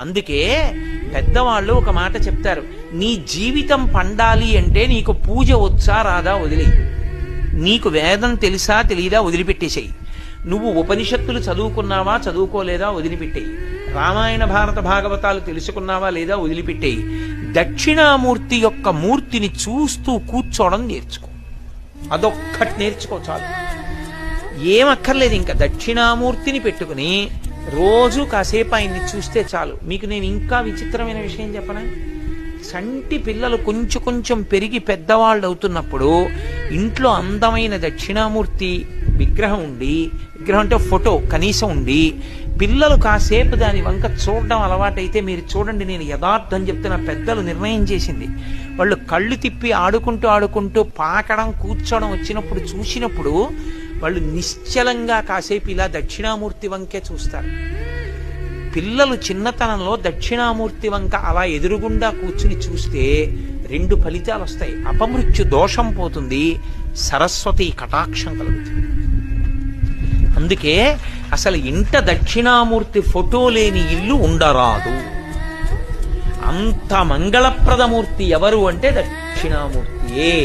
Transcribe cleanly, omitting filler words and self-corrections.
అందుకే పెద్దవాళ్ళు ఒక మాట చెప్తారు, నీ జీవితం పండాలి అంటే నీకు పూజ వచ్చా రాదా వదిలేయి, నీకు వేదం తెలుసా తెలీదా వదిలిపెట్టేసేయి, నువ్వు ఉపనిషత్తులు చదువుకున్నావా చదువుకోలేదా వదిలిపెట్టేయి, రామాయణ భారత భాగవతాలు తెలుసుకున్నావా లేదా వదిలిపెట్టేయి, దక్షిణామూర్తి యొక్క మూర్తిని చూస్తూ కూర్చోవడం నేర్చుకో, అదొక్కటి నేర్చుకో చాలు. ఏమక్కర్లేదు, ఇంకా దక్షిణామూర్తిని పెట్టుకుని రోజు కాసేపు ఆయన్ని చూస్తే చాలు. మీకు నేను ఇంకా విచిత్రమైన విషయం చెప్పనా, సంటి పిల్లలు కొంచెం కొంచెం పెరిగి పెద్దవాళ్ళు అవుతున్నప్పుడు ఇంట్లో అందమైన దక్షిణామూర్తి విగ్రహం ఉండి, విగ్రహం అంటే ఫోటో కనీసం ఉండి, పిల్లలు కాసేపు దాని వంక చూడడం అలవాటైతే మీరు చూడండి, నేను యథార్థం చెప్తున్న, పెద్దలు నిర్ణయం చేసింది, వాళ్ళు కళ్ళు తిప్పి ఆడుకుంటూ ఆడుకుంటూ పాకడం కూర్చోవడం వచ్చినప్పుడు చూసినప్పుడు వాళ్ళు నిశ్చలంగా కాసేపు ఇలా దక్షిణామూర్తి వంకే చూస్తారు. పిల్లలు చిన్నతనంలో దక్షిణామూర్తి వంక అలా ఎదురుగుండా కూర్చుని చూస్తే 2 ఫలితాలు వస్తాయి. అపమృత్యు దోషం పోతుంది, సరస్వతి కటాక్షం కలుగుతుంది. అందుకే అసలు ఇంట దక్షిణామూర్తి ఫోటో లేని ఇల్లు ఉండరాదు. అంత మంగళప్రదమూర్తి ఎవరు అంటే దక్షిణామూర్తియే.